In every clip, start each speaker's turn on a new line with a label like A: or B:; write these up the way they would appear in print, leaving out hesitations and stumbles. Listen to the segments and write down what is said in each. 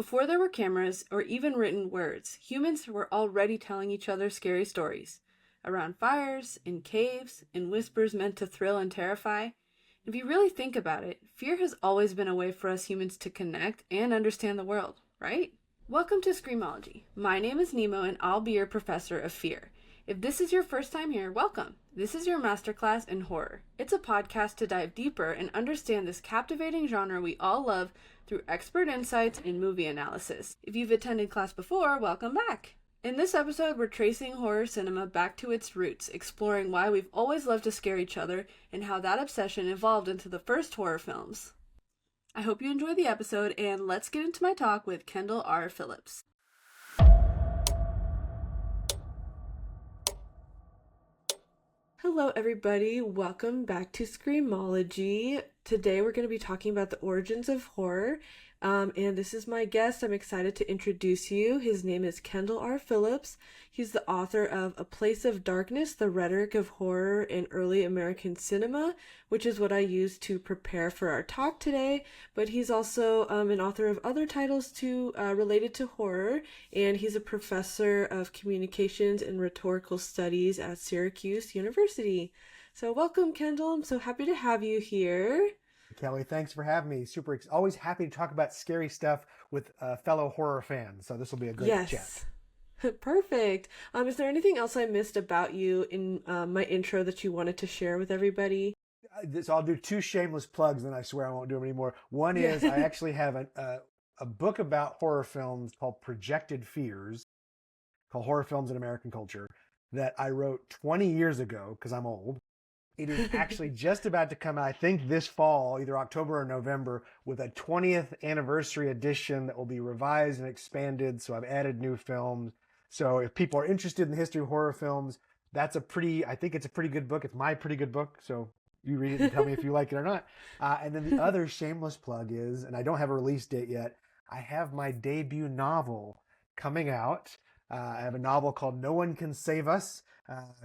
A: Before there were cameras or even written words, humans were already telling each other scary stories. Around fires, in caves, in whispers meant to thrill and terrify. If you really think about it, fear has always been a way for us humans to connect and understand the world, right? Welcome to Screamology. My name is Nemo and I'll be your professor of fear. If this is your first time here, welcome. This is your masterclass in horror. It's a podcast to dive deeper and understand this captivating genre we all love through expert insights and movie analysis. If you've attended class before, welcome back. In this episode, we're tracing horror cinema back to its roots, exploring why we've always loved to scare each other and how that obsession evolved into the first horror films. I hope you enjoy the episode, and let's get into my talk with Kendall R. Phillips. Hello everybody, welcome back to Screamology. Today we're going to be talking about the origins of horror, and this is my guest. I'm excited to introduce you. His name is Kendall R. Phillips. He's the author of A Place of Darkness, The Rhetoric of Horror in Early American Cinema, which is what I used to prepare for our talk today, but he's also an author of other titles too related to horror, and he's a professor of communications and rhetorical studies at Syracuse University. So welcome, Kendall. I'm so happy to have you here.
B: Kelly, thanks for having me. Always happy to talk about scary stuff with fellow horror fans. So this will be a great chat.
A: Perfect. Is there anything else I missed about you in my intro that you wanted to share with everybody?
B: So I'll do two shameless plugs, and I swear I won't do them anymore. One is I actually have a book about horror films called Projected Fears, called Horror Films in American Culture, that I wrote 20 years ago because I'm old. It is actually just about to come out, I think this fall, either October or November, with a 20th anniversary edition that will be revised and expanded. So I've added new films. So if people are interested in the history of horror films, I think it's a pretty good book. It's my pretty good book. So you read it and tell me if you like it or not. And then the other shameless plug is, and I don't have a release date yet, I have my debut novel coming out. I have a novel called No One Can Save Us,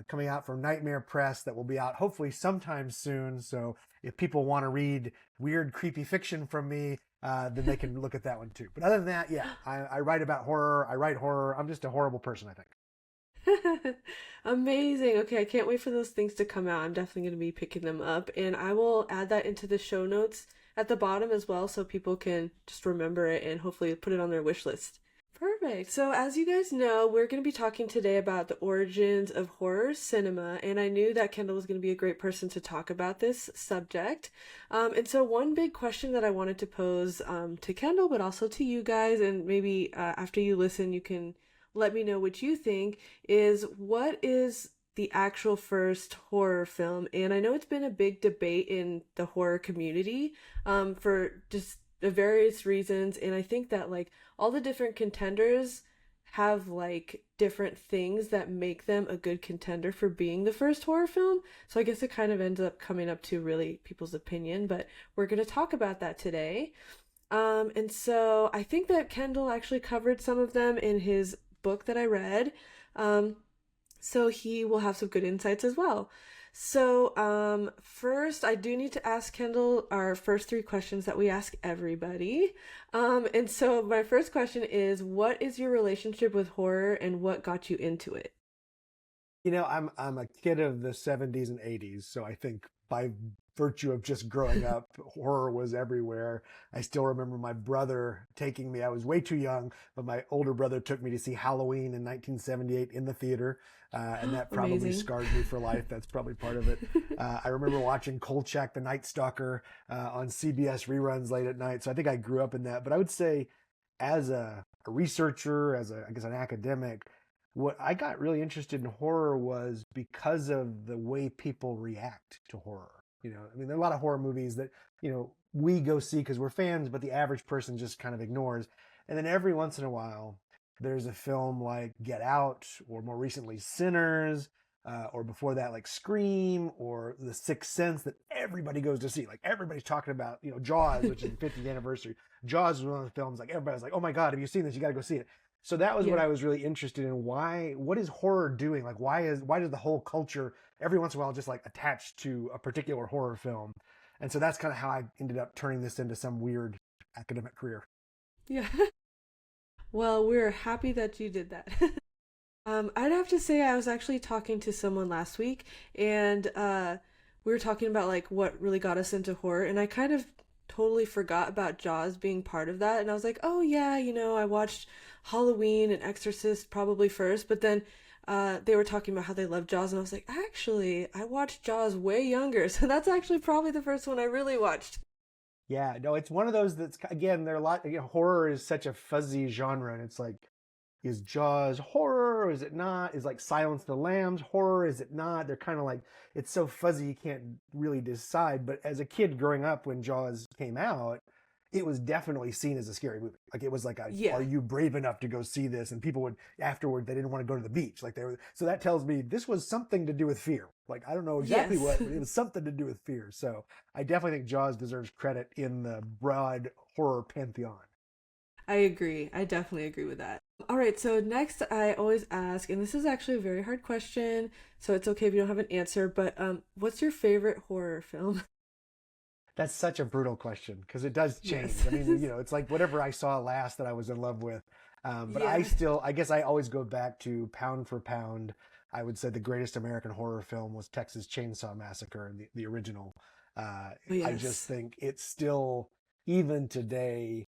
B: coming out from Nightmare Press that will be out hopefully sometime soon. So if people want to read weird, creepy fiction from me, then they can look at that one too. But other than that, I write about horror. I write horror. I'm just a horrible person, I think.
A: Amazing. Okay, I can't wait for those things to come out. I'm definitely going to be picking them up, and I will add that into the show notes at the bottom as well so people can just remember it and hopefully put it on their wish list. Perfect. So as you guys know, we're going to be talking today about the origins of horror cinema, and I knew that Kendall was going to be a great person to talk about this subject. And so one big question that I wanted to pose to Kendall, but also to you guys, and maybe after you listen, you can let me know what you think, is what is the actual first horror film? And I know it's been a big debate in the horror community for just various reasons, and I think that like all the different contenders have like different things that make them a good contender for being the first horror film. So I guess it kind of ends up coming up to really people's opinion, but we're going to talk about that today. And so I think that Kendall actually covered some of them in his book that I read. So he will have some good insights as well. So first, I do need to ask Kendall our first three questions that we ask everybody. And so my first question is, what is your relationship with horror and what got you into it?
B: You know, I'm a kid of the 70s and 80s, so I think by virtue of just growing up, horror was everywhere. I still remember my brother taking me. I was way too young, but my older brother took me to see Halloween in 1978 in the theater, and that probably
A: Amazing.
B: scarred me for life. That's probably part of it. I remember watching Kolchak the Night Stalker on CBS reruns late at night, so I think I grew up in that. But I would say, as a researcher, I guess an academic, what I got really interested in horror was because of the way people react to horror. You know, I mean, there are a lot of horror movies that, we go see because we're fans, but the average person just kind of ignores. And then every once in a while, there's a film like Get Out, or more recently Sinners, or before that like Scream or The Sixth Sense that everybody goes to see. Like everybody's talking about, Jaws, which is the 50th anniversary. Jaws was one of the films like everybody's like, oh my God, have you seen this? You got to go see it. So that was what I was really interested in. What is horror doing? Like, why does the whole culture every once in a while just like attach to a particular horror film? And so that's kind of how I ended up turning this into some weird academic career.
A: Yeah. Well, we're happy that you did that. I'd have to say I was actually talking to someone last week, and we were talking about like what really got us into horror, and I kind of totally forgot about Jaws being part of that, and I was like, oh yeah, I watched Halloween and Exorcist probably first, but then they were talking about how they love Jaws, and I was like, actually, I watched Jaws way younger, so that's actually probably the first one I really watched.
B: Yeah, no, it's one of those that's, again, there are a lot, horror is such a fuzzy genre, and it's like, is Jaws horror or is it not? Is like Silence of the Lambs horror? Is it not? They're kind of like, it's so fuzzy you can't really decide. But as a kid growing up when Jaws came out, it was definitely seen as a scary movie. Like it was like,
A: Yeah.
B: are you brave enough to go see this? And people would afterward, they didn't want to go to the beach. Like they were. So that tells me this was something to do with fear. Like I don't know exactly
A: Yes.
B: what, but it was something to do with fear. So I definitely think Jaws deserves credit in the broad horror pantheon.
A: I agree. I definitely agree with that. All right, so next I always ask, and this is actually a very hard question, so it's okay if you don't have an answer, but what's your favorite horror film?
B: That's such a brutal question because it does change.
A: Yes.
B: I mean, it's like whatever I saw last that I was in love with. But
A: Yeah.
B: I guess I always go back to pound for pound. I would say the greatest American horror film was Texas Chainsaw Massacre, the original.
A: Oh,
B: I just
A: yes.
B: think it still, even today,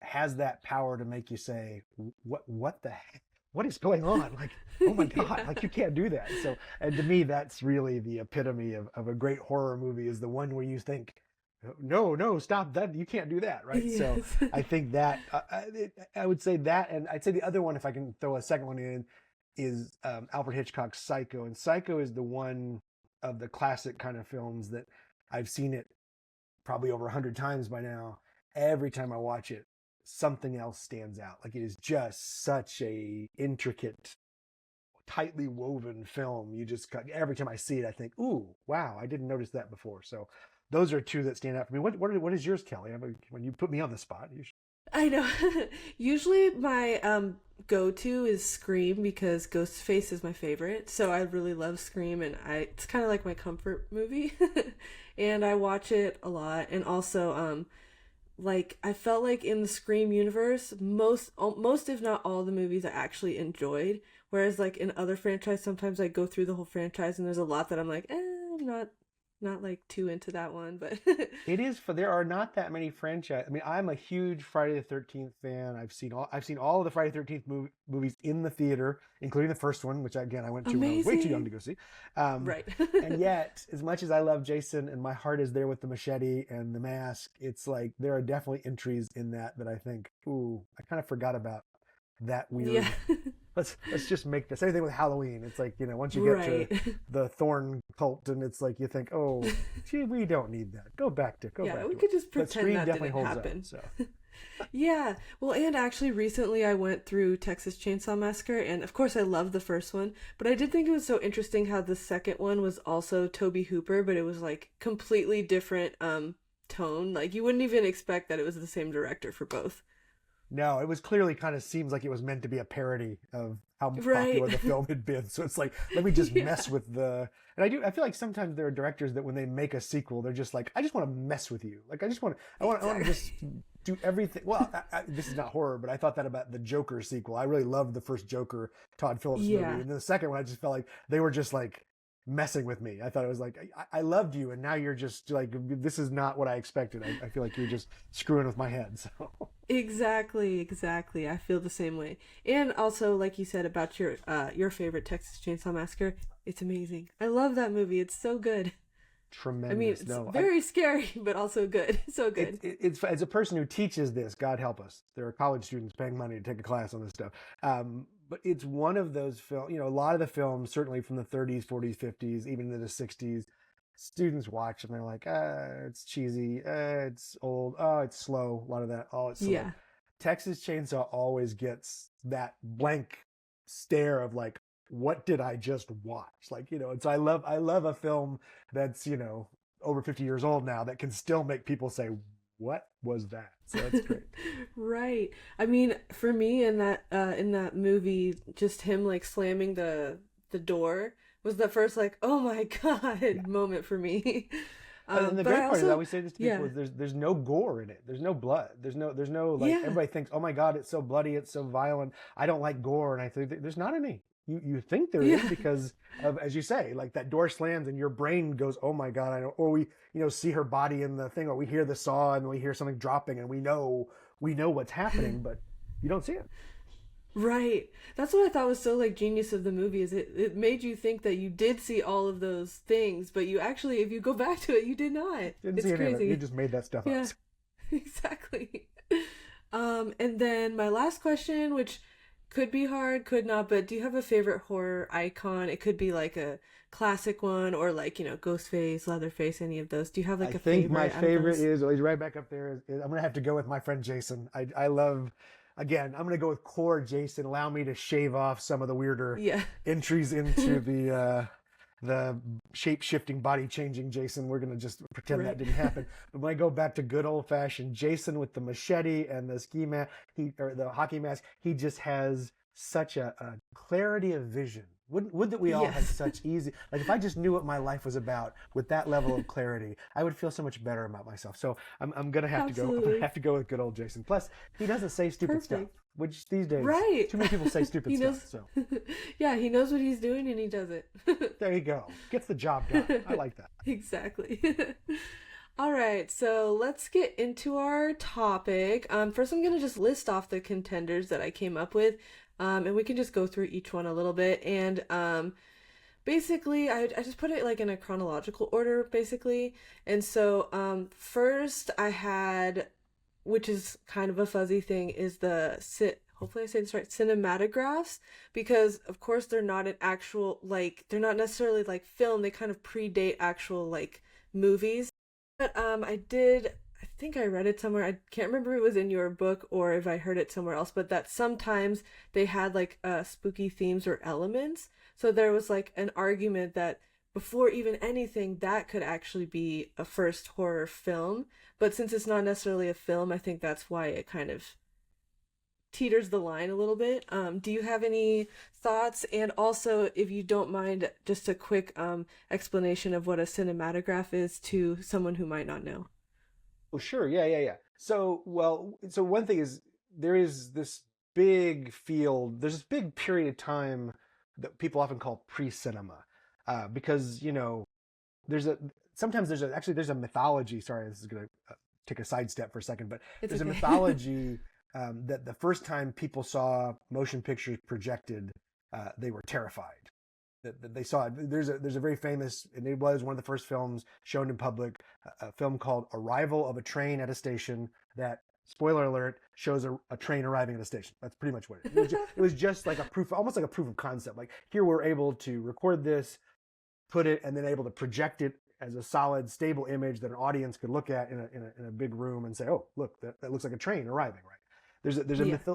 B: has that power to make you say, what the heck? What is going on? Like, oh my God,
A: Yeah.
B: like you can't do that. So, and to me, that's really the epitome of a great horror movie is the one where you think, no, no, stop that. You can't do that. Right. So
A: Yes.
B: I think that, I would say that, and I'd say the other one, if I can throw a second one in, is Alfred Hitchcock's Psycho. And Psycho is the one of the classic kind of films that I've seen it probably over 100 times by now. Every time I watch it, something else stands out. Like it is just such a intricate, tightly woven film. You just every time I see it, I think, "Ooh, wow! I didn't notice that before." So those are two that stand out for me. What is yours, Kelly? I mean, when you put me on the spot, you should...
A: I know. Usually my go-to is Scream because Ghostface is my favorite. So I really love Scream, and I it's kind of like my comfort movie. And I watch it a lot, and also like I felt like in the Scream universe, most if not all the movies I actually enjoyed. Whereas like in other franchise, sometimes I go through the whole franchise and there's a lot that I'm like, I'm not like too into that one, but
B: It is for there are not that many franchise. I mean, I'm a huge Friday the 13th fan. I've seen all of the Friday the 13th movies in the theater, including the first one, which again I went to when I was way too young to
A: amazing.
B: go see. Um,
A: Right.
B: and yet, as much as I love Jason and my heart is there with the machete and the mask, it's like there are definitely entries in that I think, ooh, I kind of forgot about that
A: Yeah.
B: weird. Let's just make this. Same thing with Halloween. It's like, once you get to
A: Right.
B: the Thorn cult, and it's like you think, oh, gee, we don't need that. Go
A: Yeah,
B: back
A: we
B: to it.
A: could just
B: But
A: pretend
B: Scream
A: that
B: definitely
A: didn't
B: holds up.
A: happen.
B: So
A: Yeah. Well, and actually recently I went through Texas Chainsaw Massacre, and of course I love the first one, but I did think it was so interesting how the second one was also Toby Hooper, but it was like completely different tone. Like you wouldn't even expect that it was the same director for both.
B: no, it was clearly kind of seems like it was meant to be a parody of how
A: Right.
B: popular the film had been. So it's like, let me just
A: Yeah.
B: mess with the. And I feel like sometimes there are directors that when they make a sequel, they're just like, I just want to mess with you. Like I want to just
A: Exactly.
B: do everything. Well, this is not horror, but I thought that about the Joker sequel. I really loved the first Joker Todd Phillips movie,
A: Yeah.
B: and then the second one, I just felt like they were just like messing with me. I thought it was like I loved you, and now you're just like this is not what I expected. I feel like you're just screwing with my head. So.
A: Exactly, exactly. I feel the same way. And also, like you said about your favorite Texas Chainsaw Massacre, it's amazing. I love that movie. It's so good. I mean,
B: Tremendous.
A: it's
B: No,
A: very scary, but also good. So good.
B: it's as a person who teaches this, God help us. There are college students paying money to take a class on this stuff. But it's one of those films. A lot of the films, certainly from the 30s, 40s, 50s, even into the 60s, students watch and they're like, it's cheesy, it's old, oh, it's slow. A lot of that, oh, it's slow.
A: Yeah.
B: Texas Chainsaw always gets that blank stare of like, what did I just watch? Like, and so I love a film that's, over 50 years old now that can still make people say, what was that? So that's great.
A: Right. I mean, for me in that movie, just him like slamming the door was the first like, oh my
B: Yeah.
A: God moment for me.
B: And the
A: But I
B: great part is
A: also,
B: that we say this to people
A: yeah,
B: is there's no gore in it. There's no blood. There's no like
A: yeah,
B: everybody thinks, oh my God, it's so bloody, it's so violent. I don't like gore, and I think there's not any. You think there is
A: yeah.
B: because of, as you say, like that door slams and your brain goes, oh my God, I know. Or we see her body in the thing, or we hear the saw and we hear something dropping, and we know what's happening, but you don't see it.
A: Right. That's what I thought was so like genius of the movie is it made you think that you did see all of those things, but you actually, if you go back to it, you did not.
B: Didn't
A: It's
B: see any of it. You
A: crazy.
B: just made that stuff up.
A: Yeah, exactly. And then my last question, which could be hard, could not, but do you have a favorite horror icon? It could be like a classic one or like, Ghostface, Leatherface, any of those. Do you have
B: I
A: like a
B: think my
A: favorite out of
B: favorite
A: those?
B: is, oh, he's right back up there. I'm gonna have to go with my friend Jason. I love, again, I'm gonna go with core Jason. Allow me to shave off some of the weirder
A: Yeah.
B: entries into the shape shifting, body changing Jason. We're gonna just pretend that
A: Right.
B: didn't happen. But when I go back to good old fashioned Jason with the machete and the ski mask, or the hockey mask, he just has such a clarity of vision. Would that we all had
A: Yes.
B: such easy, like if I just knew what my life was about with that level of clarity, I would feel so much better about myself. So I'm gonna have to go. I'm gonna
A: Absolutely.
B: have to go with good old Jason. Plus, he doesn't say stupid stuff,
A: Perfect.
B: which these days
A: Right.
B: too many people say
A: He
B: stupid stuff.
A: knows.
B: So
A: Yeah, he knows what he's doing and he does it.
B: there you go. Gets the job done. I like that.
A: Exactly. All right, so let's get into our topic. First, I'm gonna just list off the contenders that I came up with, and we can just go through each one a little bit. And basically, I just put it like in a chronological order, basically. And so, first I had, which is kind of a fuzzy thing, is hopefully I say this right, cinematographs, because of course they're not an actual, like, they're not necessarily like film, they kind of predate actual like movies. But I think I read it somewhere. I can't remember if it was in your book or if I heard it somewhere else, but that sometimes they had like spooky themes or elements. So there was like an argument that before even anything, that could actually be a first horror film. But since it's not necessarily a film, I think that's why it kind of teeters the line a little bit. Do you have any thoughts? And also, if you don't mind, just a quick explanation of what a cinematograph is to someone who might not know.
B: Oh, sure. Yeah, yeah, yeah. So one thing is there is this big field, there's this big period of time that people often call pre-cinema, because, there's a, sometimes there's a mythology. Sorry, this is going to take a sidestep for a second, but
A: It's
B: there's a
A: okay.
B: mythology that the first time people saw motion pictures projected, they were terrified. That they saw it. There's a very famous, and it was one of the first films shown in public, a film called Arrival of a Train at a Station that, spoiler alert, shows a train arriving at a station. That's pretty much what it is. It was just like a proof, almost like a proof of concept. Like here we're able to record this, put it, and then able to project it as a solid, stable image that an audience could look at in a big room and say, oh, look, that looks like a train arriving, right?
A: Yeah.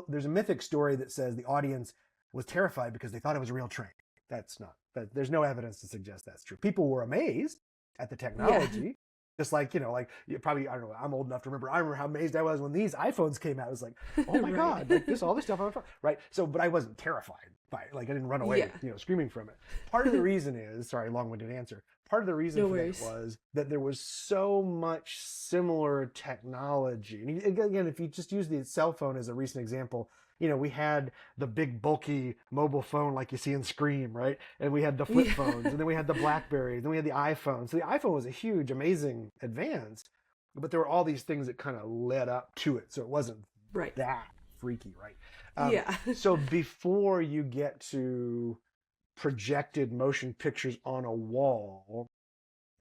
B: There's a mythic story that says the audience was terrified because they thought it was a real train. That's not that. There's no evidence to suggest that's true. People were amazed at the
A: Yeah.
B: technology, just like like you probably, I don't know. I'm old enough to remember. I remember how amazed I was when these iPhones came out. It was like, oh my
A: Right.
B: God, like all this stuff on my phone, right? So, but I wasn't terrified by it. Like I didn't run away,
A: Yeah.
B: screaming from it. Part of the reason is, sorry, long-winded answer. Part of the reason
A: No
B: for that
A: worries.
B: was that there was so much similar technology. And again, if you just use the cell phone as a recent example, we had the big bulky mobile phone like you see in Scream, right? And we had the flip
A: Yeah.
B: phones, and then we had the Blackberries, then we had the iPhone. So the iPhone was a huge, amazing advance, but there were all these things that kind of led up to it. So it wasn't
A: Right.
B: that freaky, right?
A: Yeah.
B: So before you get to projected motion pictures on a wall,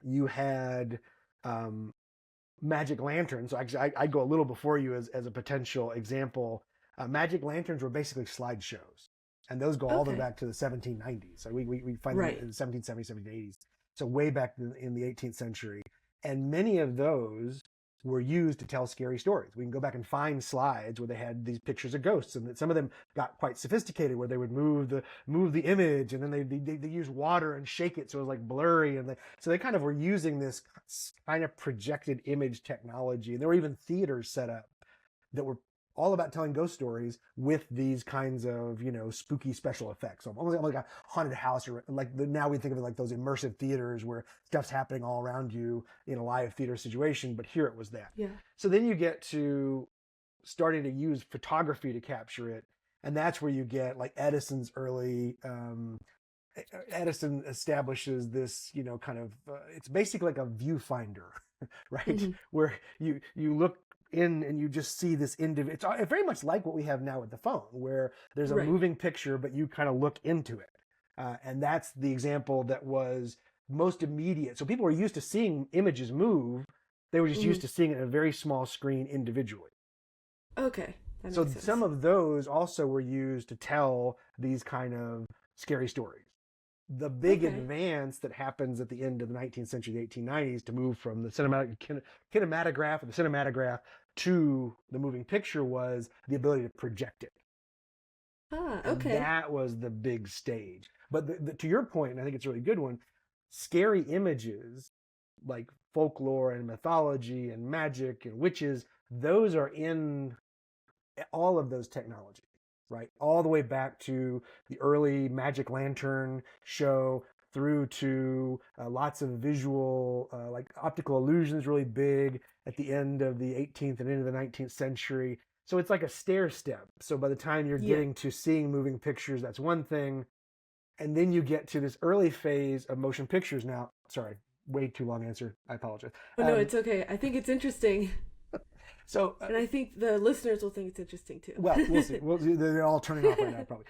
B: you had magic lanterns. So actually, I go a little before you as a potential example. Magic lanterns were basically slideshows, and those go all the way
A: Okay.
B: back to the 1790s. So we find them
A: Right.
B: in the 1770s, 1780s. So way back in the 18th century, and many of those were used to tell scary stories. We can go back and find slides where they had these pictures of ghosts, and some of them got quite sophisticated, where they would move the image, and then they use water and shake it so it was like blurry, and so they kind of were using this kind of projected image technology. And there were even theaters set up that were all about telling ghost stories with these kinds of, spooky special effects. So almost like a haunted house, or like now we think of it like those immersive theaters where stuff's happening all around you in a live theater situation. But here it was that.
A: Yeah.
B: So then you get to starting to use photography to capture it. And that's where you get like Edison's early, Edison establishes this, kind of, it's basically like a viewfinder, right?
A: Mm-hmm.
B: Where you look in and you just see this individual. It's very much like what we have now with the phone, where there's a moving picture, but you kind of look into it. And that's the example that was most immediate. So people were used to seeing images move. They were just used to seeing it in a very small screen individually.
A: Okay.
B: So some of those also were used to tell these kind of scary stories. The big advance that happens at the end of the 19th century, the 1890s, to move from the kinematograph or the cinematograph to the moving picture was the ability to project it.
A: Okay.
B: And that was the big stage. But to your point, and I think it's a really good one, scary images like folklore and mythology and magic and witches, those are in all of those technologies. Right, all the way back to the early magic lantern show, through to lots of visual, like optical illusions, really big at the end of the 18th and into the 19th century. So it's like a stair step. So by the time you're getting to seeing moving pictures, that's one thing. And then you get to this early phase of motion pictures. Now, sorry, way too long answer. I apologize.
A: Oh, no, it's okay. I think it's interesting.
B: So,
A: and I think the listeners will think it's interesting too.
B: Well, we'll see. They're all turning off right now, probably.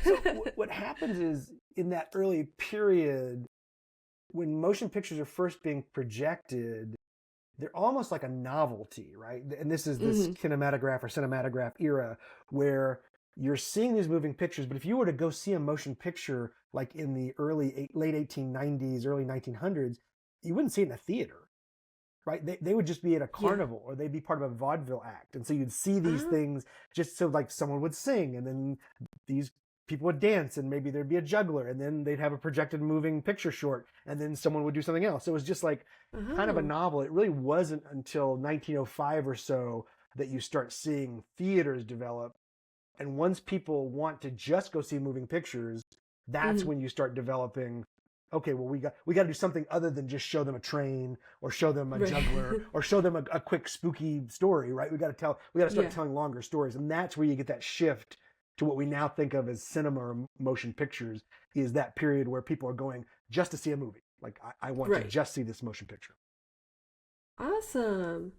B: So what happens is, in that early period, when motion pictures are first being projected, they're almost like a novelty, right? And this is this kinematograph or cinematograph era where you're seeing these moving pictures. But if you were to go see a motion picture like in the late 1890s, early 1900s, you wouldn't see it in a theater. Right, they would just be at a carnival, or they'd be part of a vaudeville act, and so you'd see these things just so like someone would sing, and then these people would dance, and maybe there'd be a juggler, and then they'd have a projected moving picture short, and then someone would do something else. It was just like kind of a novel. It really wasn't until 1905 or so that you start seeing theaters develop, and once people want to just go see moving pictures, that's when you start developing. Okay, well, we got to do something other than just show them a train or show them a juggler or show them a quick spooky story, right? We got to start telling longer stories, and that's where you get that shift to what we now think of as cinema or motion pictures. Is that period where people are going just to see a movie? Like, I want to just see this motion picture.
A: Awesome.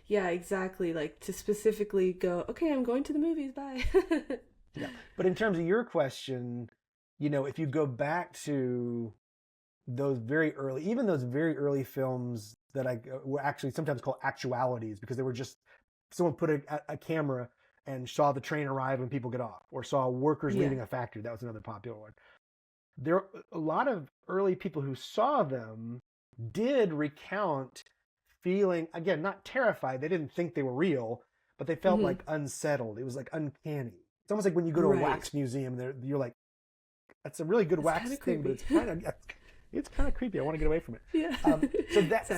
A: Yeah, exactly. Like to specifically go, okay, I'm going to the movies. Bye.
B: Yeah, but in terms of your question, if you go back to those very early films that were actually sometimes called actualities, because they were just someone put a camera and saw the train arrive when people get off, or saw workers leaving a factory. That was another popular one. There, a lot of early people who saw them did recount feeling, again, not terrified. They didn't think they were real, but they felt like unsettled. It was like uncanny. It's almost like when you go to a wax museum, you're like, that's a really good wax thing, but it's kind of creepy. I want to get away from it.
A: Yeah.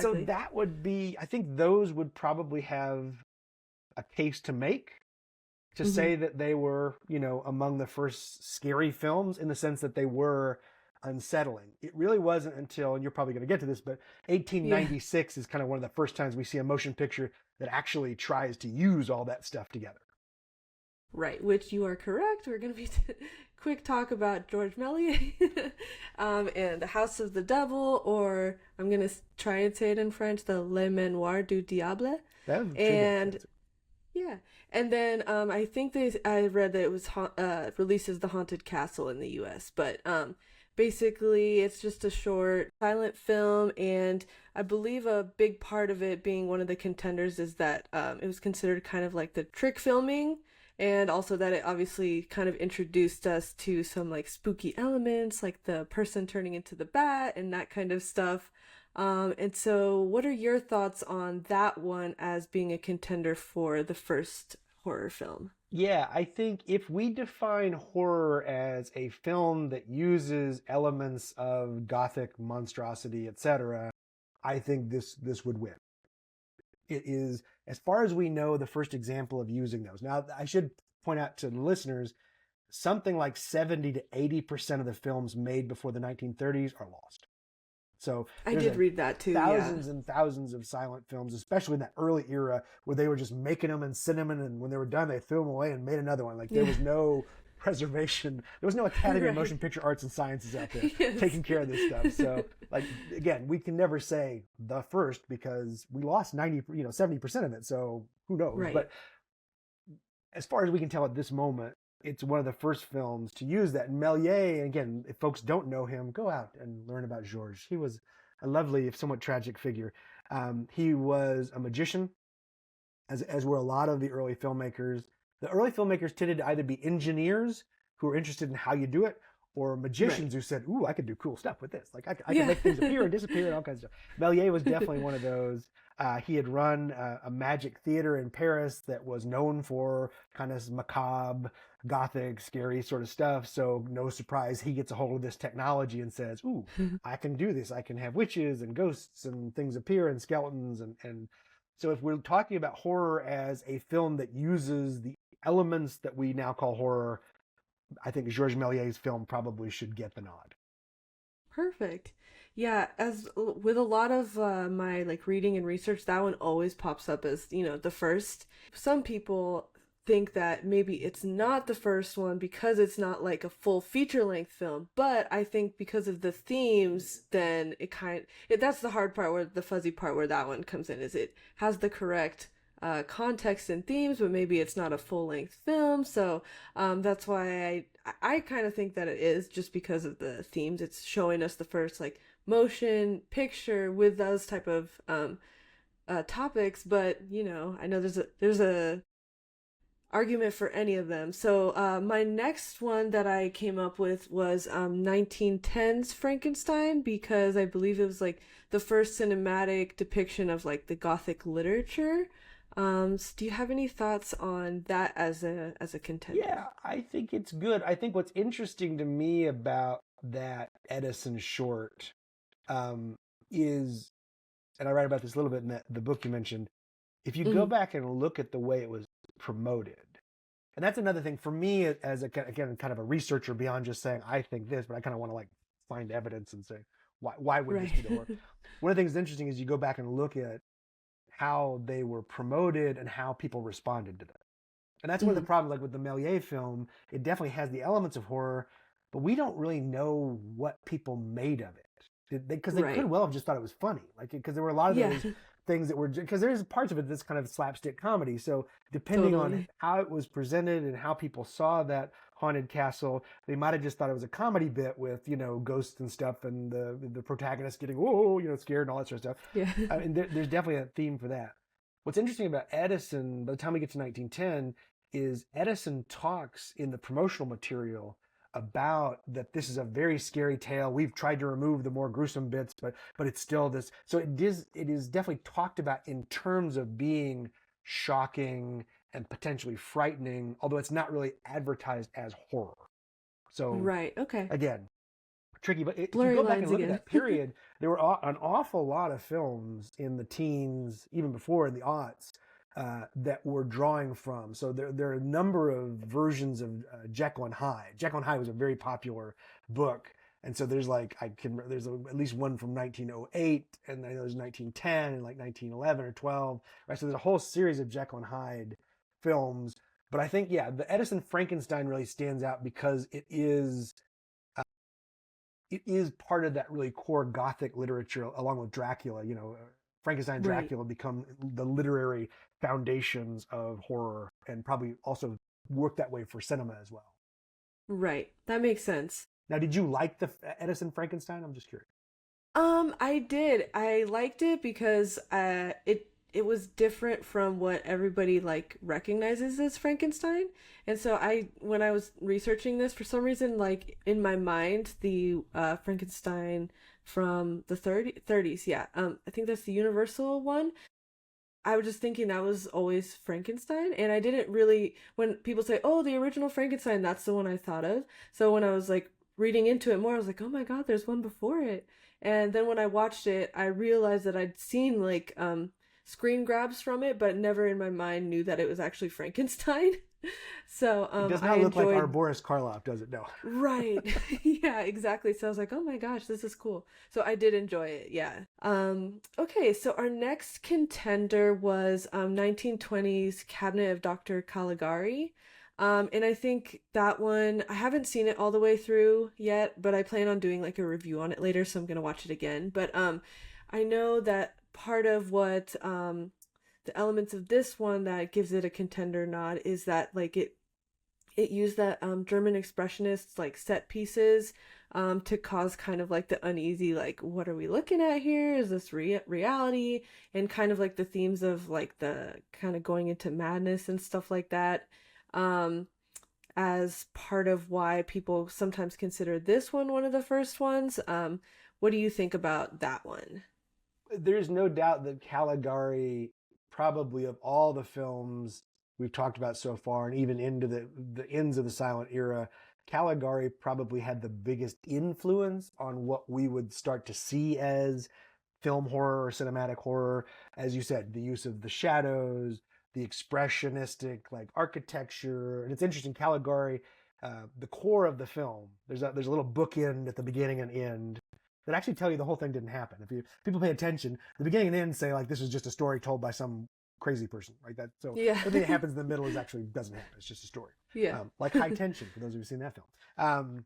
B: So that would be, I think those would probably have a case to make to say that they were, among the first scary films, in the sense that they were unsettling. It really wasn't until, and you're probably going to get to this, but 1896 is kind of one of the first times we see a motion picture that actually tries to use all that stuff together.
A: Right, which you are correct. We're going to be quick talk about Georges Méliès and The House of the Devil, or I'm going to try and say it in French, the Le Manoir du Diable. And and then I think I read that it was released as The Haunted Castle in the U.S., but basically it's just a short silent film, and I believe a big part of it being one of the contenders is that it was considered kind of like the trick filming. And also that it obviously kind of introduced us to some like spooky elements, like the person turning into the bat and that kind of stuff. And so what are your thoughts on that one as being a contender for the first horror film?
B: Yeah, I think if we define horror as a film that uses elements of Gothic monstrosity, etc., I think this would win. It is, as far as we know, the first example of using those. Now, I should point out to the listeners, something like 70 to 80% of the films made before the 1930s are lost. So
A: I
B: there's
A: did read that too.
B: thousands and thousands of silent films, especially in that early era where they were just making them and sending them, and when they were done, they threw them away and made another one. Like there was no preservation. There was no Academy of Motion Picture Arts and Sciences out there taking care of this stuff. So, like, again, we can never say the first because we lost 70% of it. So who knows?
A: Right.
B: But as far as we can tell at this moment, it's one of the first films to use that. And Méliès, and again, if folks don't know him, go out and learn about Georges. He was a lovely, if somewhat tragic figure. He was a magician, as were a lot of the early filmmakers. The early filmmakers tended to either be engineers who were interested in how you do it, or magicians who said, "Ooh, I could do cool stuff with this. Like I can make things appear and disappear and all kinds of stuff." Méliès was definitely one of those. He had run a magic theater in Paris that was known for kind of macabre, gothic, scary sort of stuff. So no surprise, he gets a hold of this technology and says, "Ooh, I can do this. I can have witches and ghosts and things appear and skeletons." And so if we're talking about horror as a film that uses the elements that we now call horror, I think Georges Méliès' film probably should get the nod.
A: Perfect. Yeah, as with a lot of my like reading and research, that one always pops up as, the first. Some people think that maybe it's not the first one because it's not like a full feature-length film, but I think because of the themes, then that's the hard part, where the fuzzy part where that one comes in, is it has the correct context and themes, but maybe it's not a full-length film. So that's why I kind of think that it is, just because of the themes. It's showing us the first like motion picture with those type of topics, but I know there's a argument for any of them. So my next one that I came up with was 1910's Frankenstein, because I believe it was like the first cinematic depiction of like the Gothic literature. So do you have any thoughts on that as a contender?
B: Yeah, I think it's good. I think what's interesting to me about that Edison short is, and I write about this a little bit in the book you mentioned, if you go back and look at the way it was promoted, and that's another thing for me as again kind of a researcher, beyond just saying I think this, but I kind of want to like find evidence and say why would this be the horror. One of the things that's interesting is you go back and look at how they were promoted and how people responded to them. And that's one of the problems, like with the Méliès film, it definitely has the elements of horror, but we don't really know what people made of it. Because they could well have just thought it was funny. Like, because there were a lot of those things that were, because there's parts of it that's kind of slapstick comedy. So depending on how it was presented and how people saw that haunted castle, they might have just thought it was a comedy bit with, ghosts and stuff, and the protagonist getting, scared and all that sort of stuff. Yeah. I mean, there's definitely a theme for that. What's interesting about Edison, by the time we get to 1910, is Edison talks in the promotional material about that this is a very scary tale. We've tried to remove the more gruesome bits, but it's still this. So it is definitely talked about in terms of being shocking and potentially frightening, although it's not really advertised as horror. So again, tricky. But if you go back and look at that period, there were an awful lot of films in the teens, even before in the aughts, that we're drawing from. So there are a number of versions of Jekyll and Hyde. Jekyll and Hyde was a very popular book, and so there's at least one from 1908, and I know there's 1910 and like 1911 or 12. Right, so there's a whole series of Jekyll and Hyde films. But I think the Edison Frankenstein really stands out because it is part of that really core Gothic literature, along with Dracula. Frankenstein and Dracula become the literary foundations of horror, and probably also work that way for cinema as well.
A: Right. That makes sense.
B: Now, did you like the Edison Frankenstein? I'm just curious.
A: I did. I liked it because it was different from what everybody like recognizes as Frankenstein. And so when I was researching this, for some reason, like in my mind, the Frankenstein from the 30s, I think that's the Universal one. I was just thinking that was always Frankenstein, and I didn't really, when people say, oh, the original Frankenstein, that's the one I thought of. So when I was like reading into it more, I was like, oh my God, there's one before it. And then when I watched it, I realized that I'd seen like screen grabs from it, but never in my mind knew that it was actually Frankenstein. So
B: It does
A: I
B: not look like our
A: enjoyed.
B: Boris Karloff, does it? No.
A: Right. Yeah, exactly. So I was like, oh my gosh, this is cool. So I did enjoy it, yeah. Okay, so our next contender was 1920s Cabinet of Dr. Caligari. And I think that one, I haven't seen it all the way through yet, but I plan on doing like a review on it later, so I'm gonna watch it again. But I know that part of what the elements of this one that gives it a contender nod is that like it used that German expressionists like set pieces to cause kind of like the uneasy, like, what are we looking at here? Is this reality? And kind of like the themes of like the kind of going into madness and stuff like that, um, as part of why people sometimes consider this one of the first ones. What do you think about that one?
B: There's no doubt that Caligari, probably of all the films we've talked about so far, and even into the ends of the silent era, Caligari probably had the biggest influence on what we would start to see as film horror or cinematic horror. As you said, the use of the shadows, the expressionistic like architecture. And it's interesting, Caligari, the core of the film, there's a little bookend at the beginning and end that actually tell you the whole thing didn't happen. If people pay attention, the beginning and end say like this is just a story told by some crazy person, like that. So
A: Yeah.
B: everything that happens in the middle is actually doesn't happen. It's just a story.
A: Yeah.
B: Like High Tension, for those of you who've seen that film.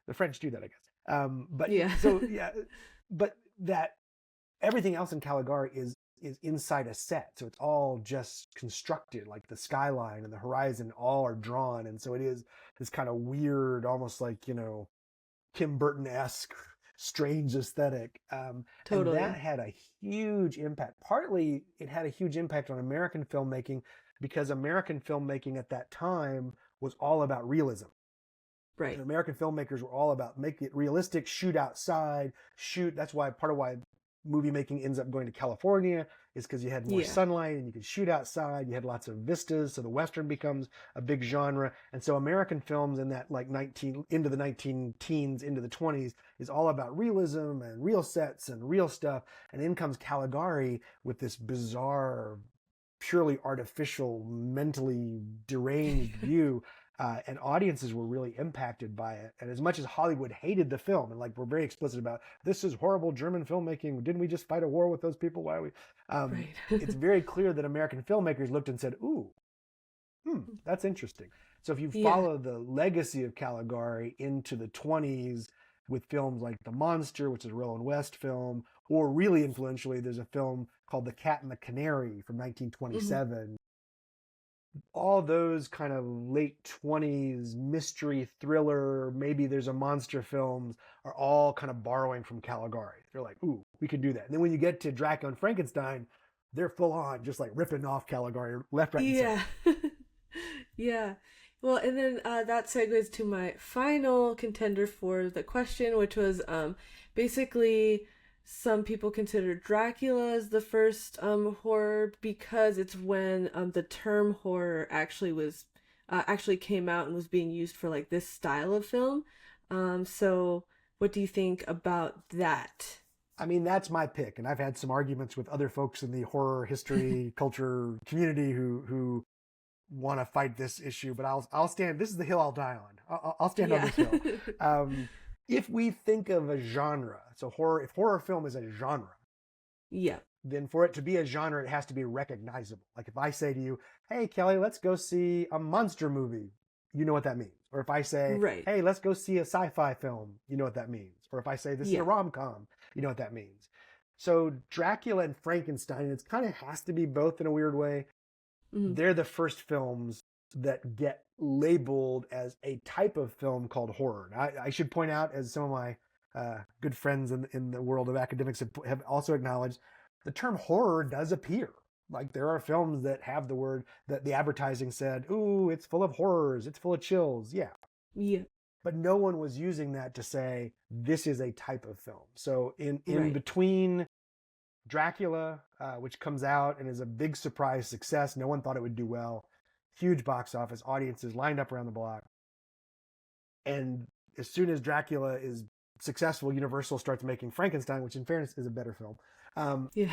B: The French do that, I guess. But
A: Yeah.
B: so yeah, but that everything else in Caligari is inside a set, so it's all just constructed, like the skyline and the horizon all are drawn, and so it is this kind of weird, almost like Tim Burton-esque strange aesthetic. And that
A: Totally.
B: had a huge impact. Partly it had a huge impact on American filmmaking because American filmmaking at that time was all about realism.
A: Right.
B: And American filmmakers were all about make it realistic, shoot outside, shoot. That's why part of why movie making ends up going to California is because you had more
A: Yeah.
B: sunlight and you could shoot outside. You had lots of vistas, so the Western becomes a big genre. And so American films in that like 19 into the 19 teens into the 20s is all about realism and real sets and real stuff. And in comes Caligari with this bizarre, purely artificial, mentally deranged view. And audiences were really impacted by it. And as much as Hollywood hated the film and like we're very explicit about this is horrible German filmmaking, didn't we just fight a war with those people? Why are we?
A: Right.
B: It's very clear that American filmmakers looked and said, "Ooh, that's interesting." So if you
A: Yeah.
B: follow the legacy of Caligari into the 20s with films like The Monster, which is a Roland West film, or really influentially, there's a film called The Cat and the Canary from
A: Hmm.
B: 1927. All those kind of late 20s mystery thriller, maybe there's a monster films, are all kind of borrowing from Caligari. They're like, ooh, we could do that. And then when you get to Dracula and Frankenstein, they're full on just like ripping off Caligari left, right, and center.
A: Yeah. Yeah. Well, and then that segues to my final contender for the question, which was basically some people consider Dracula as the first horror because it's when the term horror actually came out and was being used for like this style of film. So what do you think about that?
B: I mean, that's my pick. And I've had some arguments with other folks in the horror history culture community who want to fight this issue, but I'll stand. This is the hill I'll die on. I'll stand on
A: Yeah.
B: this hill. If we think of a genre, so if horror film is a genre,
A: Yeah.
B: then for it to be a genre, it has to be recognizable. Like if I say to you, "Hey Kelly, let's go see a monster movie," you know what that means. Or if I say,
A: Right.
B: "Hey, let's go see a sci-fi film," you know what that means. Or if I say, "This is a
A: Yeah.
B: rom-com," you know what that means. So Dracula and Frankenstein, it kind of has to be both in a weird way.
A: Mhm.
B: They're the first films that get labeled as a type of film called horror. Now, I should point out, as some of my good friends in the world of academics have also acknowledged, the term horror does appear. Like there are films that have the word that the advertising said, "Ooh, it's full of horrors, it's full of chills." Yeah,
A: Yeah.
B: but no one was using that to say this is a type of film. So in
A: Right.
B: between Dracula, which comes out and is a big surprise success. No one thought it would do well. Huge box office, audiences lined up around the block. And as soon as Dracula is successful, Universal starts making Frankenstein, which in fairness is a better film.
A: Yeah.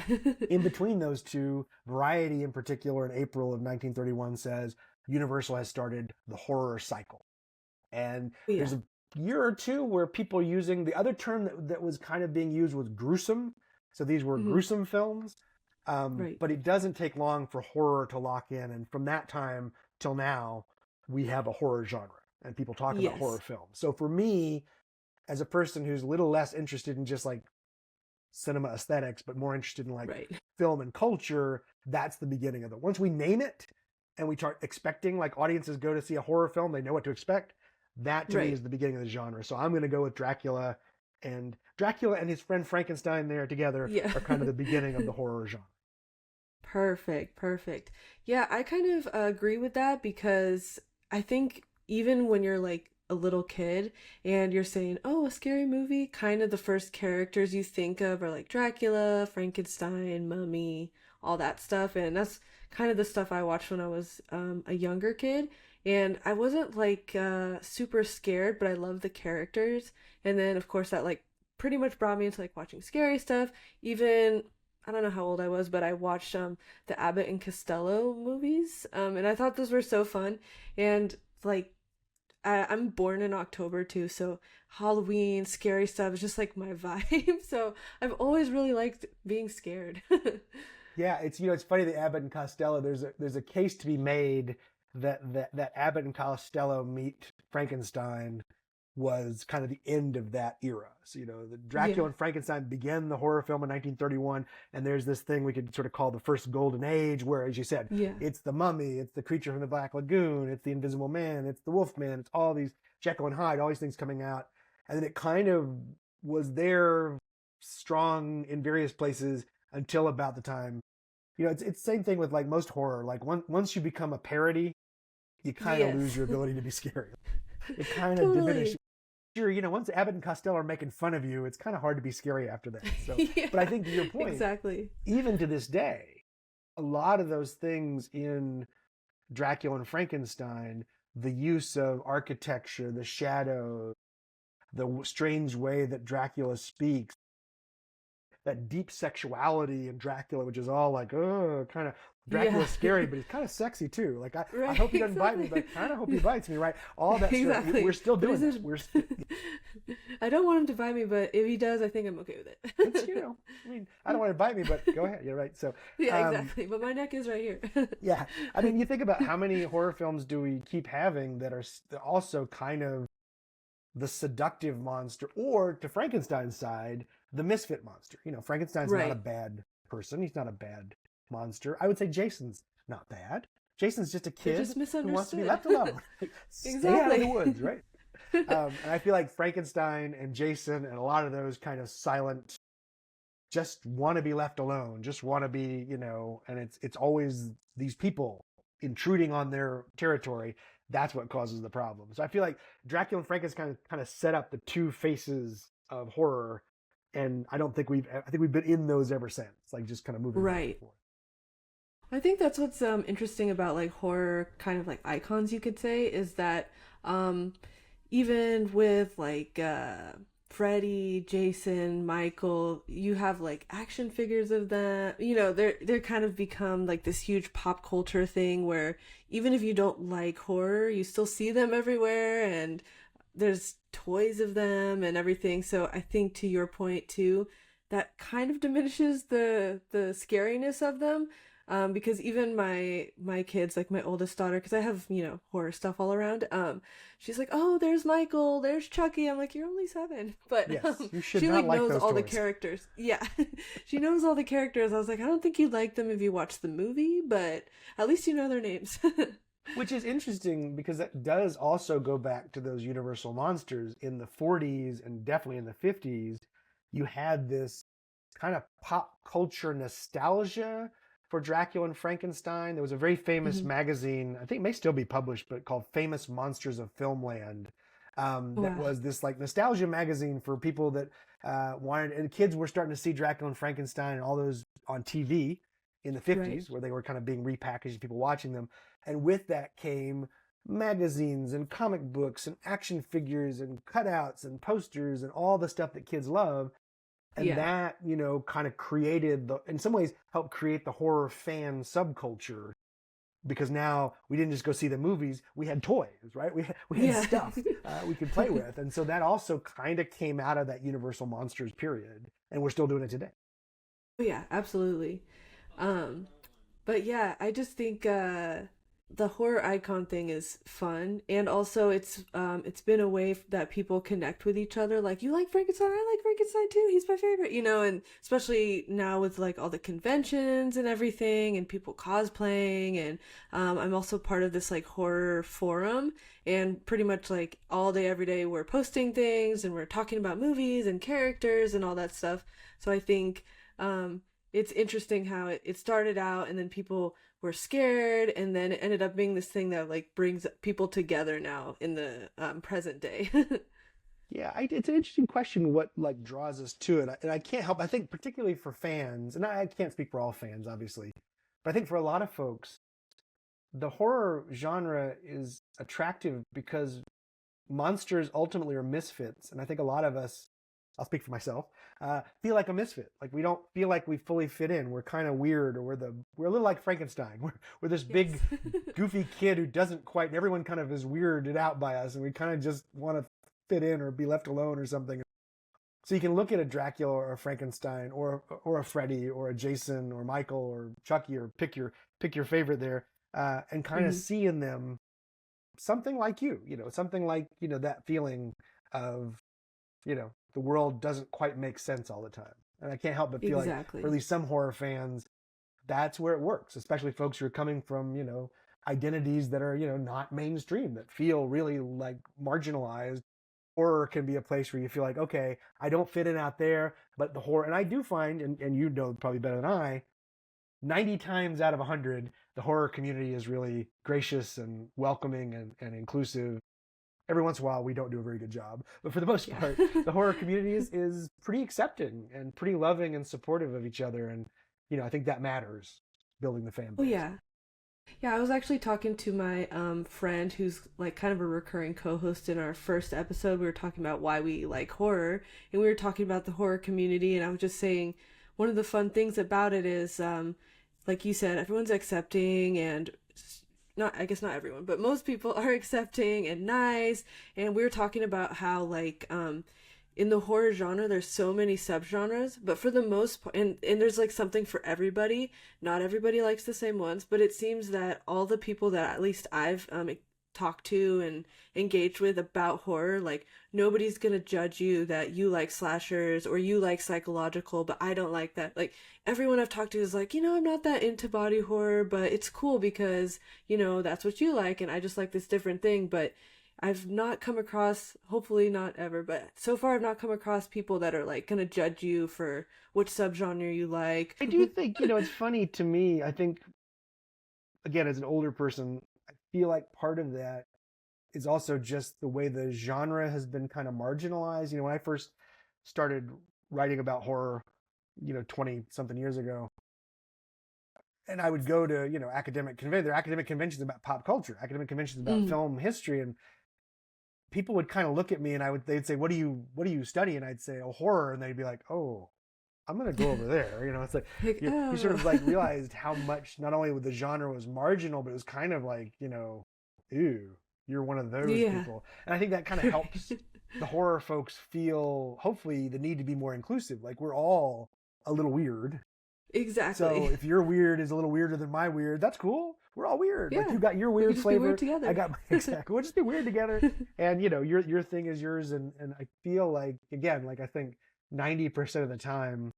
B: In between those two, Variety in particular in April of 1931 says Universal has started the horror cycle. And there's
A: Yeah.
B: a year or two where people using the other term that was kind of being used was gruesome. So these were
A: Hmm.
B: gruesome films.
A: Right.
B: But it doesn't take long for horror to lock in. And from that time till now, we have a horror genre and people talk about horror
A: Yes.
B: films. So for me, as a person who's a little less interested in just like cinema aesthetics, but more interested in like
A: Right.
B: film and culture, that's the beginning of it. Once we name it and we start expecting, like audiences go to see a horror film, they know what to expect. That to me
A: Right.
B: is the beginning of the genre. So I'm going to go with Dracula, and his friend Frankenstein there together
A: Yeah.
B: are kind of the beginning of the horror genre.
A: Perfect, perfect. Yeah, I kind of agree with that because I think even when you're like a little kid and you're saying, oh, a scary movie, kind of the first characters you think of are like Dracula, Frankenstein, Mummy, all that stuff. And that's kind of the stuff I watched when I was a younger kid. And I wasn't like super scared, but I loved the characters. And then, of course, that like pretty much brought me into like watching scary stuff. Even I don't know how old I was, but I watched the Abbott and Costello movies, and I thought those were so fun. And like I'm born in October too, so Halloween, scary stuff is just like my vibe. So I've always really liked being scared.
B: Yeah, it's funny that Abbott and Costello. There's a case to be made that Abbott and Costello meet Frankenstein was kind of the end of that era. So, the Dracula
A: Yeah,
B: and Frankenstein began the horror film in 1931, and there's this thing we could sort of call the first golden age, where, as you said,
A: yeah,
B: it's the Mummy, it's the Creature from the Black Lagoon, it's the Invisible Man, it's the Wolf Man, it's all these Jekyll and Hyde, all these things coming out, and then it kind of was there strong in various places until about the time. It's the same thing with like most horror. Like once you become a parody, you kind of lose
A: yes,
B: your ability to be scary. It kind of diminishes.
A: totally.
B: Sure, once Abbott and Costello are making fun of you, it's kind of hard to be scary after that. So, but I
A: Yeah,
B: think to your point,
A: exactly.
B: even to this day, a lot of those things in Dracula and Frankenstein, the use of architecture, the shadow, the strange way that Dracula speaks, that deep sexuality in Dracula, which is all like, oh, kind of
A: Yeah,
B: Dracula's scary, but he's kind of sexy too. Like I
A: right,
B: hope he doesn't bite me,
A: exactly.
B: but kind of hope he bites me, right? All that stuff. We're
A: Exactly.
B: still
A: But
B: doing
A: is
B: that.
A: it?
B: We're
A: I don't want him to bite me, but if he does, I think I'm okay with
B: it's
A: it.
B: I mean, I don't want to bite me, but go ahead. You're right. So,
A: Yeah,
B: um,
A: exactly. But my neck is right here.
B: yeah, I mean, you think about how many horror films do we keep having that are also kind of the seductive monster, or to Frankenstein's side, the misfit monster. Frankenstein's not a
A: Right.
B: bad person. He's not a bad monster. I would say Jason's not bad. Jason's just a
A: They're just
B: kid who wants to be
A: misunderstood.
B: left alone. Stay out of the
A: Exactly.
B: woods, right? And I feel like Frankenstein and Jason and a lot of those kind of silent, just want to be left alone, just want to be, and it's always these people intruding on their territory. That's what causes the problem. So I feel like Dracula and Frankenstein kind of set up the two faces of horror, and I think we've been in those ever since, like just kind of moving back and
A: Right.
B: forth.
A: I think that's what's interesting about like horror kind of like icons you could say is that um even with like Freddy, Jason, Michael, you have like action figures of them. They're kind of become like this huge pop culture thing where even if you don't like horror, you still see them everywhere and there's toys of them and everything. So I think to your point too, that kind of diminishes the scariness of them. Because even my kids, like my oldest daughter, because I have horror stuff all around. She's like, "Oh, there's Michael, there's Chucky." I'm like, "You're only 7," but
B: Yes, you should
A: she
B: not
A: like
B: like
A: knows
B: those
A: all the
B: toys.
A: characters. Yeah, she knows all the characters. I was like, I don't think you'd like them if you watch the movie, but at least you know their names.
B: Which is interesting because that does also go back to those universal monsters in the 40s and definitely in the 50s. You had this kind of pop culture nostalgia for Dracula and Frankenstein. There was a very famous
A: Mhm.
B: magazine, I think it may still be published, but called Famous Monsters of Filmland. That
A: Wow.
B: was this like nostalgia magazine for people that wanted, and kids were starting to see Dracula and Frankenstein and all those on TV in the
A: Right.
B: 50s, where they were kind of being repackaged, people watching them. And with that came magazines and comic books and action figures and cutouts and posters and all the stuff that kids love. And that, kind of created in some ways helped create the horror fan subculture, because now we didn't just go see the movies, we had toys, right? We had stuff we could play with. And so that also kind of came out of that Universal Monsters period, and we're still doing it today.
A: Yeah, absolutely. But yeah, I just think the horror icon thing is fun, and also it's been a way that people connect with each other. Like, you like Frankenstein, I like Frankenstein too. He's my favorite, and especially now with like all the conventions and everything, and people cosplaying, and I'm also part of this like horror forum, and pretty much like all day every day we're posting things and we're talking about movies and characters and all that stuff. So I think it's interesting how it started out, and then people were scared, and then it ended up being this thing that like brings people together now in the present day.
B: Yeah, it's an interesting question what like draws us to it. And I can't help, I think particularly for fans, and I can't speak for all fans, obviously, but I think for a lot of folks, the horror genre is attractive because monsters ultimately are misfits. And I think a lot of us, I'll speak for myself, feel like a misfit. Like we don't feel like we fully fit in. We're kind of weird, or we're a little like Frankenstein. We're this big, goofy kid who doesn't quite, and everyone kind of is weirded out by us, and we kind of just want to fit in or be left alone or something. So you can look at a Dracula or a Frankenstein or a Freddy or a Jason or Michael or Chucky, or pick your favorite there, and kind of see in them something like something like that feeling of the world doesn't quite make sense all the time. And I can't help but feel like for at least some horror fans, that's where it works, especially folks who are coming from identities that are not mainstream, that feel really like marginalized. Horror can be a place where you feel like, okay, I don't fit in out there, but the horror, and I do find, and you know probably better than I, 90 times out of 100, the horror community is really gracious and welcoming and inclusive. Every once in a while, we don't do a very good job, but for the most part, the horror community is pretty accepting and pretty loving and supportive of each other. And, I think that matters, building the fan base.
A: Oh, yeah. Yeah, I was actually talking to my friend who's like kind of a recurring co-host in our first episode. We were talking about why we like horror, and we were talking about the horror community, and I was just saying one of the fun things about it is, like you said, everyone's accepting, and I guess not everyone, but most people are accepting and nice. And we were talking about how like in the horror genre there's so many subgenres, but for the most part, and there's like something for everybody. Not everybody likes the same ones, but it seems that all the people that at least I've talked to and engaged with about horror, like nobody's gonna judge you that you like slashers or you like psychological, but I don't like that. Like everyone I've talked to is like, I'm not that into body horror, but it's cool because that's what you like, and I just like this different thing. But I've not come across, hopefully not ever, but so far I've not come across people that are like gonna judge you for which subgenre you like.
B: I do think, it's funny to me. I think, again, as an older person, I feel like part of that is also just the way the genre has been kind of marginalized. When I first started writing about horror, 20 something years ago, and I would go to, academic conventions. There are academic conventions about pop culture, academic conventions about film history, and people would kind of look at me and they'd say, what do you study? And I'd say, oh, horror. And they'd be like, oh, I'm going to go over there. It's like, you sort of like realized how much, not only the genre was marginal, but it was kind of like, ew, you're one of those people. And I think that kind of helps the horror folks feel, hopefully, the need to be more inclusive. Like we're all a little weird.
A: Exactly.
B: So if your weird is a little weirder than my weird, that's cool. We're all weird. Yeah. Like you got your weird flavor.
A: Weird together.
B: I got exactly. We'll just be weird together. And your thing is yours. And I feel like, again, like I think 90% of the time,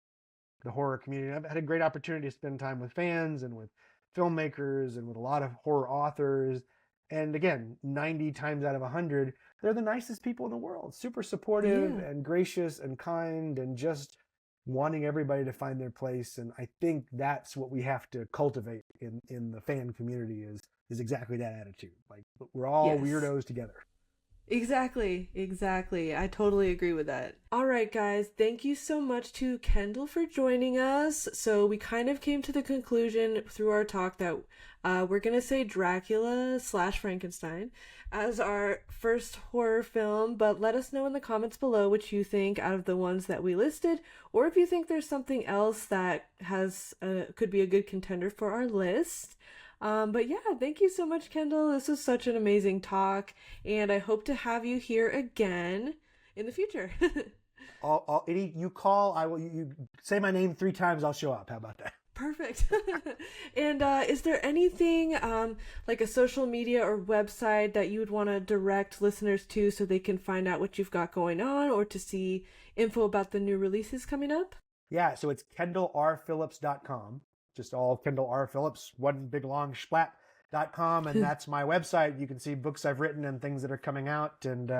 B: the horror community, I've had a great opportunity to spend time with fans and with filmmakers and with a lot of horror authors. And again, 90 times out of 100, they're the nicest people in the world. Super supportive and gracious and kind and just wanting everybody to find their place. And I think that's what we have to cultivate in the fan community is exactly that attitude. Like we're all weirdos together.
A: Exactly. I totally agree with that. All right, guys, thank you so much to Kendall for joining us. So, we kind of came to the conclusion through our talk that we're going to say Dracula slash Frankenstein as our first horror film, but let us know in the comments below what you think out of the ones that we listed, or if you think there's something else that has could be a good contender for our list. But yeah, thank you so much, Kendall. This was such an amazing talk, and I hope to have you here again in the future.
B: You call, I will. You say my name 3 times, I'll show up. How about that?
A: Perfect. And is there anything like a social media or website that you would want to direct listeners to so they can find out what you've got going on or to see info about the new releases coming up?
B: Yeah, so it's KendallRPhillips.com. Just all Kendall R. Phillips, one big long splat.com. And that's my website. You can see books I've written and things that are coming out. And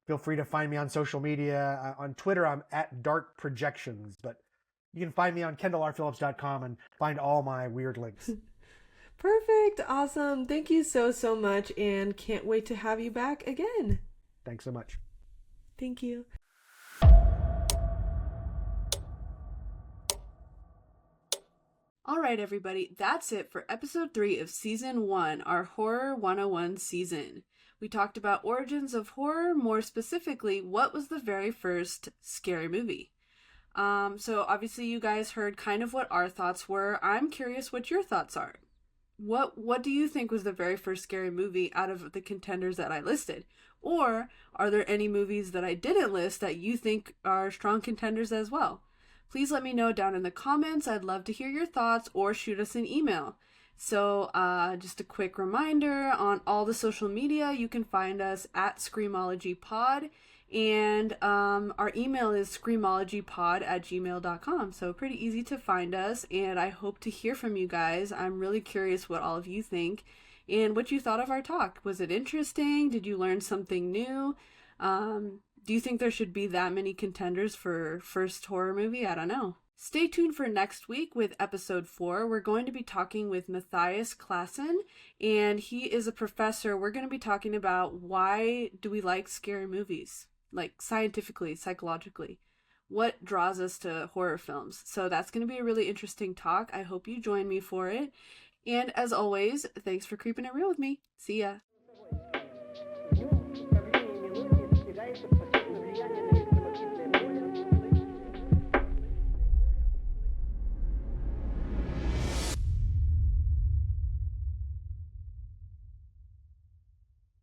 B: feel free to find me on social media. On Twitter, I'm at Dark Projections. But you can find me on KendallRPhillips.com and find all my weird links.
A: Perfect. Awesome. Thank you so much. And can't wait to have you back again.
B: Thanks so much.
A: Thank you. All right, everybody, that's it for episode 3 of season 1, our Horror 101 season. We talked about origins of horror, more specifically, what was the very first scary movie? So obviously you guys heard kind of what our thoughts were. I'm curious what your thoughts are. What do you think was the very first scary movie out of the contenders that I listed? Or are there any movies that I didn't list that you think are strong contenders as well? Please let me know down in the comments. I'd love to hear your thoughts or shoot us an email. So just a quick reminder, on all the social media, you can find us at ScreamologyPod. And our email is screamologypod@gmail.com. So pretty easy to find us. And I hope to hear from you guys. I'm really curious what all of you think and what you thought of our talk. Was it interesting? Did you learn something new? Do you think there should be that many contenders for first horror movie? I don't know. Stay tuned for next week with episode 4. We're going to be talking with Matthias Klassen, and he is a professor. We're going to be talking about why do we like scary movies, like scientifically, psychologically. What draws us to horror films? So that's going to be a really interesting talk. I hope you join me for it. And as always, thanks for creeping it real with me. See ya.